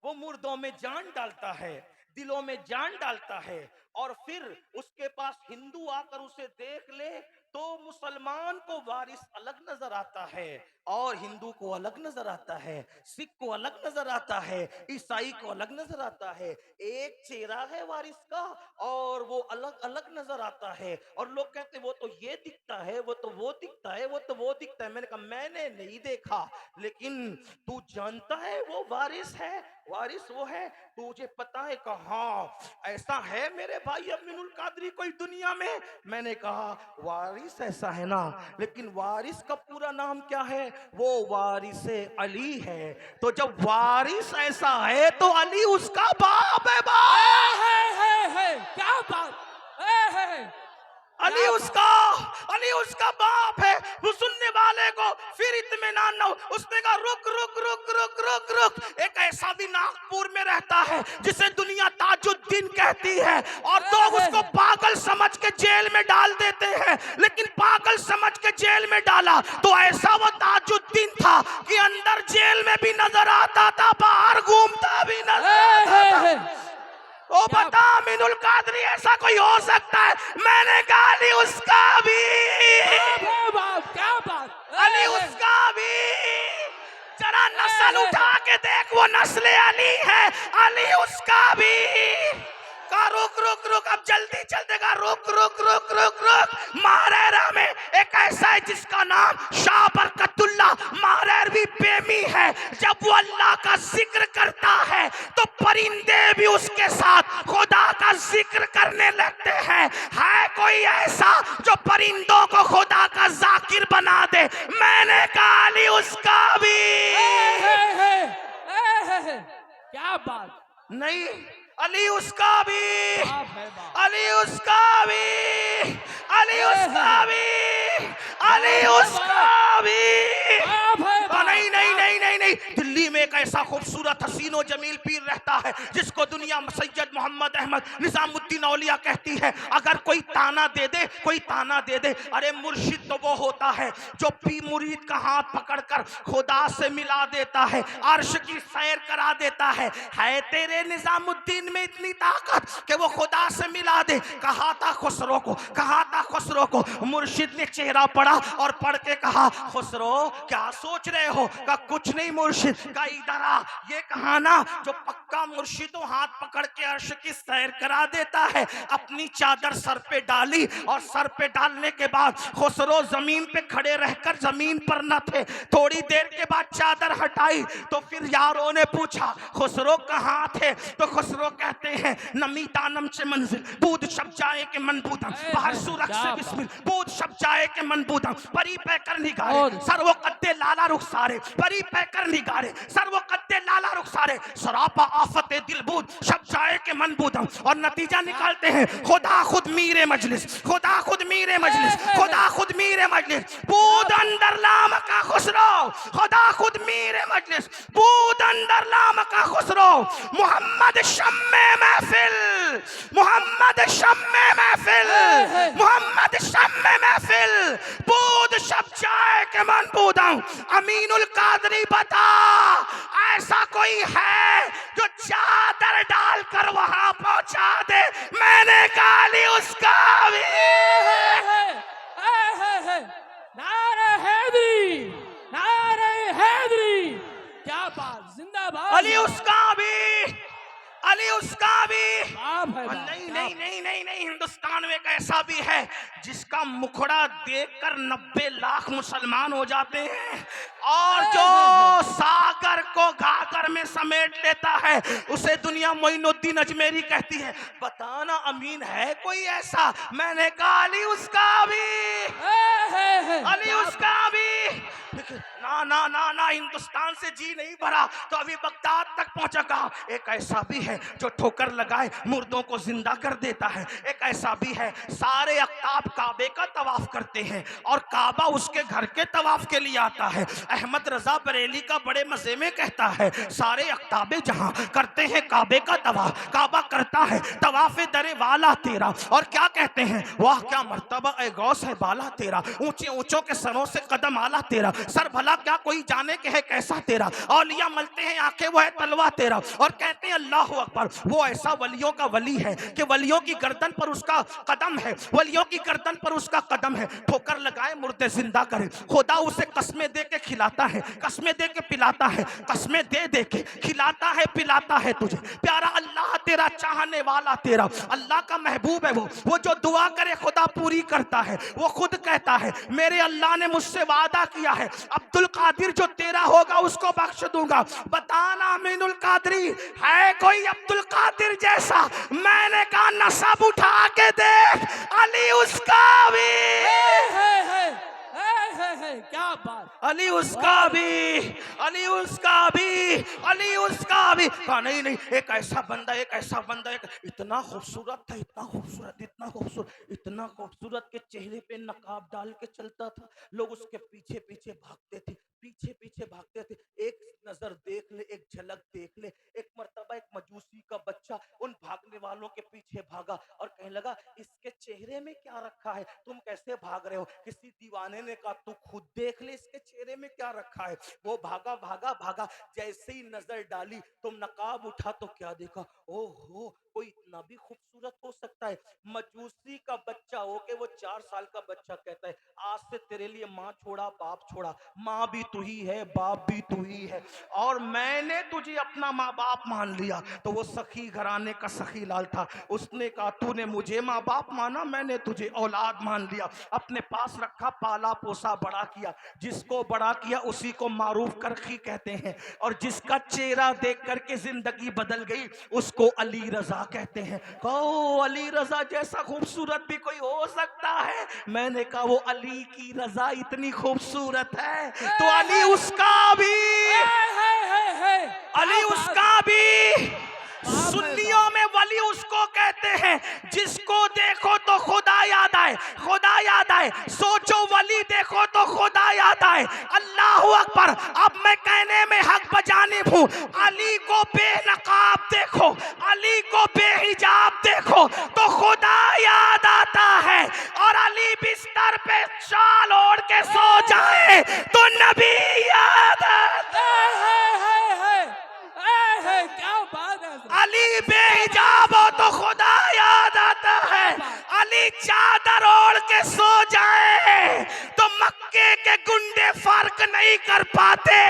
वो मुर्दों में जान डालता है, दिलों में जान डालता है, और फिर उसके पास हिंदू आकर उसे देख ले तो मुसलमान को वारिस अलग नजर आता है और हिंदू को अलग नजर आता है, सिख को अलग नजर आता है, ईसाई को अलग नजर आता है। एक चेहरा है वारिस का और वो अलग अलग नजर आता है। और लोग कहते हैं वो तो ये दिखता है, वो तो वो दिखता है, वो तो वो दिखता है। मैंने कहा मैंने नहीं देखा, लेकिन तू जानता है वो वारिस है, वारिस वो है, तुझे पता है? कहा ऐसा है मेरे भाई अमीनुल कादरी कोई दुनिया में? मैंने कहा वारिस ऐसा है ना, लेकिन वारिस का पूरा नाम क्या है? वो वारिस अली है। तो जब वारिस ऐसा है तो अली उसका बाप है। क्या बात है, अली उसका अली उसका बाप है। वो सुनने वाले को फिर इत्मीनान न हो। उसने कहा रुक रुक रुक रुक रुक रुक, एक ऐसा भी नागपुर में रहता है जिसे दुनिया ताजुद्दीन कहती है, और लोग उसको पागल समझ के जेल में डाल देते हैं। लेकिन पागल समझ के जेल में डाला तो ऐसा वो ताजुद्दीन था कि अंदर जेल में भी नजर आता था, बाहर घूमता भी नजर आता था। ओ बता अमीनुल कादरी ऐसा कोई हो सकता है? मैंने कहा अली उसका भी, क्या बात, अली उसका भी। जरा नस्ल उठा के देख, वो नस्ल अली है, अली उसका भी। का रुक रुक रुक, अब जल्दी चल देगा, रुक रुक रुक रुक रुक। मारेरा में एक ऐसा है जिसका नाम शाह बरकतुल्ला मारेरवी प्रेमी है। जब वो अल्लाह का जिक्र करता है तो परिंदे भी उसके साथ खुदा का जिक्र करने लगते हैं। है कोई ऐसा जो परिंदों को खुदा का जाकिर बना दे? मैंने कहा अली उसका भी। क्या बात, नहीं, अली उसका भी, अली उसका भी, अली उसका भी, अली उसका भी। नहीं नहीं नहीं नहीं नहीं, दिल्ली में एक ऐसा खूबसूरत हसीनो जमील पीर रहता है जिसको दुनिया सैयद मोहम्मद अहमद निजामुद्दीन औलिया कहती है। अगर कोई ताना दे दे, कोई ताना दे दे, अरे मुर्शिद तो वो होता है जो पी मुरीद का हाथ पकड़कर खुदा से मिला देता है, अर्श की सैर करा देता है तेरे निजामुद्दीन में इतनी ताकत कि वो खुदा से मिला दे। कहा था खुसरो को, कहा था खुसरो को, मुर्शिद ने चेहरा पढ़ा और पढ़ के कहा खुसरो क्या सोच रहे हो? का कुछ नहीं मुर्शिद। का इधर आ, ये कहा ना जो पक्का मुर्शिदों हाथ पकड़ के अर्श की सैर करा देता है। अपनी चादर सर पे डाली और सर पे डालने के बाद खुसरो जमीन पे खड़े रहकर जमीन पर न थे। थोड़ी देर के बाद चादर हटाई तो फिर यारों ने पूछा खुसरो कहाँ थे? तो खुसरो कहते हैं नमी तानम से मंजिल बूद शब जाए के मन बूदम, बाहर सुरख से बिस्मिल बूद शब जाए के मन बूदम, परी पैकर निगारे सर्वो कद्दे लाला रुखसारे, परी पैकर निगारे सर्वो कद्दे लाला रुखसारे, सरापा आफते दिल बूद शब जाए के मन बूदम। और नतीजा निकालते हैं खुदा खुद मीरे मजलिस, खुदा खुद मीरे मजलिस, खुदा खुद मीरे मजलिस, बूद अंदर लाम का खुसरो, खुदा खुद मीरे मजलिस, बूद अंदर लाम का खुसरो। मोहम्मद शम्मे महफिल, मोहम्मद शम्मे महफिल, मोहम्मद शम्मे महफिल, बूद शब जाए के मन बूदम। अमीनुल कादरी बता ऐसा कोई है जो चादर डालकर वहां पहुंचा दे? मैंने कहा अली उसका भी। नारे हैदरी, नारे हैदरी, क्या बात, जिंदाबाद, अली उसका भी, अली उसका भी। नहीं नहीं नहीं नहीं नहीं, हिंदुस्तान में एक ऐसा भी है जिसका मुखड़ा देखकर 90 लाख मुसलमान हो जाते हैं, और जो सागर को घाघर में समेट लेता है उसे दुनिया मोइनुद्दीन अजमेरी कहती है। बताना अमीन है कोई ऐसा? मैंने कहा अली उसका भी, अली उसका भी। ना ना ना ना, हिंदुस्तान से जी नहीं भरा तो अभी बगदाद तक पहुंचा। कहा एक ऐसा भी है जो ठोकर लगाए मुर्दों को जिंदा कर देता है। एक ऐसा भी है सारे अख्ताब काबे का तवाफ करते हैं और काबा उसके घर के तवाफ के लिए आता है। अहमद रजा बरेली का बड़े मजे में कहता है सारे अख्ताबे जहां करते हैं काबे का तवाफ, काबा करता है तवाफे दरे वाला तेरा। और क्या कहते हैं? वाह क्या मर्तबा ए गौस है बाला तेरा, ऊंचे ऊंचों के सरों से कदम आला तेरा। सर भला क्या कोई जाने के है कैसा तेरा, औलिया मलते हैं आंखें वो है तलवा तेरा, और कहते हैं अल्लाह अकबर। वो ऐसा वलियों का वली है कि वलियों की गर्दन पर उसका कदम है, वलियों की गर्दन पर उसका कदम है। ठोकर लगाए मुर्दे जिंदा करे, खुदा उसे कस्में दे के खिलाता है, कस्में दे के पिलाता है, कस्में दे दे के खिलाता है पिलाता है तुझे। प्यारा अल्लाह तेरा, चाहने वाला तेरा, अल्लाह का महबूब है वो जो दुआ करे खुदा पूरी करता है। वो खुद कहता है मेरे अल्लाह ने मुझसे वादा किया है अब्दुल कादिर जो तेरा होगा उसको बख्श दूंगा। बताना अमीनुल कादरी है कोई अब्दुल कादिर जैसा? मैंने कहा नसब उठा के देख, अली उसका भी, क्या बात, अली उसका भी, अली उसका भी, अली उसका भी। कहा नहीं नहीं, एक ऐसा बंदा, एक ऐसा बंदा, एक इतना खूबसूरत था, इतना खूबसूरत, इतना खूबसूरत, इतना खूबसूरत के चेहरे पे नकाब डाल के चलता था, लोग उसके पीछे पीछे भागते थे, पीछे पीछे भागते थे। एक नजर देख ले, एक झलक देख ले। एक मर्तबा एक मजूसी का बच्चा उन भागने वालों के पीछे भागा और कहने लगा इसके चेहरे में क्या रखा है, तुम कैसे भाग रहे हो? किसी दीवाने ने कहा तू खुद देख ले इसके चेहरे में क्या रखा है। वो भागा भागा भागा, जैसे ही नजर डाली तुम नकाब उठा तो क्या देखा, ओहो कोई इतना भी खूबसूरत हो सकता है। मजूसी का बच्चा हो के वो 4 साल का बच्चा कहता है आज से तेरे लिए माँ छोड़ा बाप छोड़ा, माँ भी तू ही है बाप भी तू ही है, और मैंने तुझे अपना माँ बाप मान लिया। तो वो सखी घराने का सखी लाल था, उसने कहा तूने मुझे माँ बाप माना, मैंने तुझे औलाद मान लिया, अपने पास रखा, पाला पोसा बड़ा किया। जिसको बड़ा किया उसी को मारूफ करखी कहते हैं, और जिसका चेहरा देख करके जिंदगी बदल गई उसको अली रजा कहते हैं। कहो अली रजा जैसा खूबसूरत भी कोई हो सकता है? मैंने कहा वो अली की रजा इतनी खूबसूरत है तो अली उसका भी, अली उसका भी। सुन्नियों में वली उसको कहते हैं जिसको देखो तो खुदा याद आए, खुदा याद आए। सोचो वली देखो तो खुदा याद आए। अल्लाह अकबर। अब मैं कहने में हक बजानिब हूँ, अली को बेनकाब देखो, अली को बेहिजाब देखो तो खुदा याद आता है, और अली बिस्तर पे शाल ओढ़ के सो जाए तो नबी याद आता है। क्या बात है, अली बेहिजाब हो तो खुदा याद आता है। अली चादर ओढ़ के सो जाए तो मक्के के गुंडे फर्क नहीं कर पाते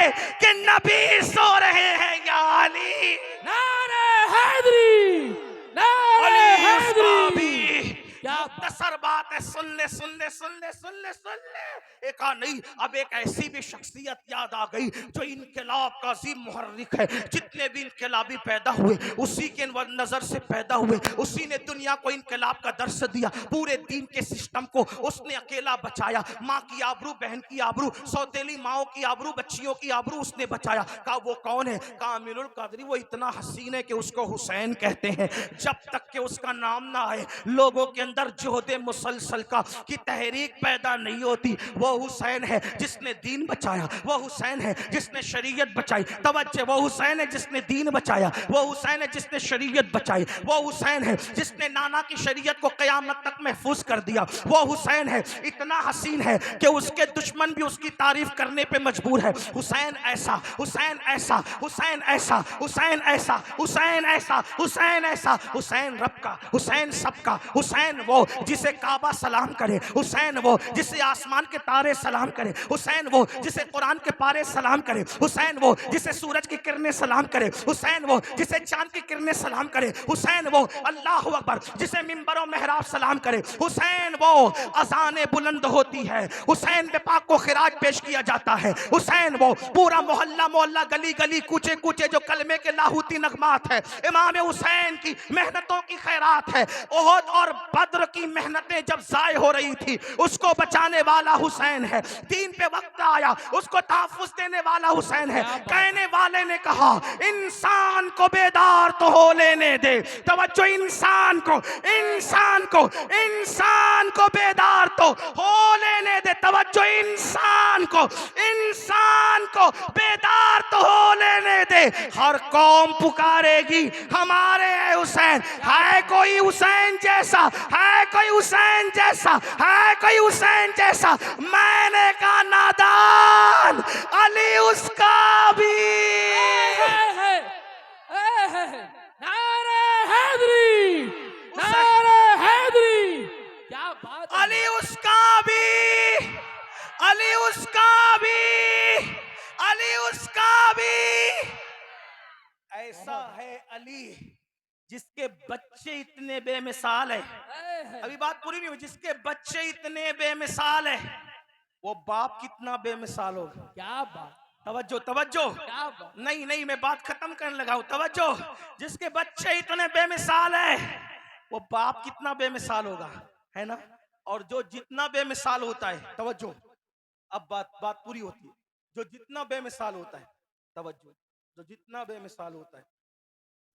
कि नबी सो रहे हैं या अली। नारे हैदरी, नारे हैदरी। क्या मुख्तसर बात है, सुन ले सुन ले सुन ले सुन ले सुन ले। एक नहीं, अब एक ऐसी भी शख्सियत याद आ गई जो इनकलाब का अजीम मुहर्रिक है। जितने भी इनकलाबी पैदा हुए उसी के नजर से पैदा हुए, उसी ने दुनिया को इनकलाब का दर्स दिया, पूरे दीन के सिस्टम को उसने अकेला बचाया। माँ की आबरू, बहन की आबरू, सौतेली माओं की आबरू, बच्चियों की आबरू उसने बचाया। कहा वो कौन है? कहा अमीनुल कादरी वो इतना हसीन है कि उसको हुसैन कहते हैं। जब तक कि उसका नाम ना आए लोगों के अंदर जोहदे मुसलसल का की तहरीक पैदा नहीं होती। वो हुसैन है जिसने दीन बचाया, वो हुसैन है जिसने शरीयत बचाई। तवज्जो, वो हुसैन है जिसने दीन बचाया, वो हुसैन है जिसने शरीयत बचाई, वो हुसैन है जिसने नाना की शरीयत को क़यामत तक महफूज कर दिया। वो हुसैन है इतना हसीन है कि उसके दुश्मन भी उसकी तारीफ करने पे मजबूर है। हुसैन ऐसा, हुसैन ऐसा, हुसैन ऐसा, हुसैन ऐसा, हुसैन ऐसा, हुसैन ऐसा, हुसैन रब का, हुसैन सबका, हुसैन वो जिसे काबा सलाम करे, हुसैन वो जिसे आसमान के तारे सलाम करे, हुसैन वो जिसे कुरान के पारे सलाम करे, हुसैन वो जिसे सूरज की किरणें सलाम करे, हुसैन वो जिसे चांद की किरणें सलाम करे, हुसैन वो अल्लाह अकबर जिसे मिंबर और मेहराब सलाम करे, हुसैन वो अज़ाने बुलंद होती है, हुसैन पे पाक को खिराज पेश किया जाता है, हुसैन वो पूरा मोहल्ला मोहल्ला गली गली कूचे कूचे जो कलमे के लाहूती नगमात है। इमाम हुसैन की मेहनतों की खैरात है। ओहद और बद्र की मेहनतें जब जाय हो रही थी उसको बचाने वाला हुसैन है। दीन पे वक्त आया उसको तहफ़्फ़ुज़ देने वाला हुसैन है। कहने वाले ने कहा इंसान को बेदार तो हो लेने दे। तवज्जो, इंसान को, इंसान को, इंसान को बेदार तो हो लेने दे। तवज्जो, इंसान को, इंसान को बेदार तो हो लेने दे। हर कौम पुकारेगी हमारे है हुसैन। है कोई हुसैन जैसा, है कोई हुसैन जैसा, है कोई हुसैन जैसा। मैंने कहा नादान अली उसका भी। नारे हैदरी, नारे हैदरी। क्या बात है। अली उसका भी, अली उसका भी, अली उसका भी। ऐसा है अली जिसके बच्चे इतने बेमिसाल है। अभी बात पूरी नहीं हुई। जिसके बच्चे इतने बेमिसाल है, वो बाप कितना बेमिसाल होगा। क्या बात, तवज्जो तवज्जो। क्या बात। नहीं नहीं, मैं बात खत्म करने लगा हूं। तवज्जो। जिसके बच्चे इतने बेमिसाल है, वो बाप कितना बेमिसाल होगा, है ना। और जो जितना बेमिसाल होता है, तवज्जो, अब बात पूरी होती है। जो जितना बेमिसाल होता है, तवज्जो, जो जितना बेमिसाल होता है,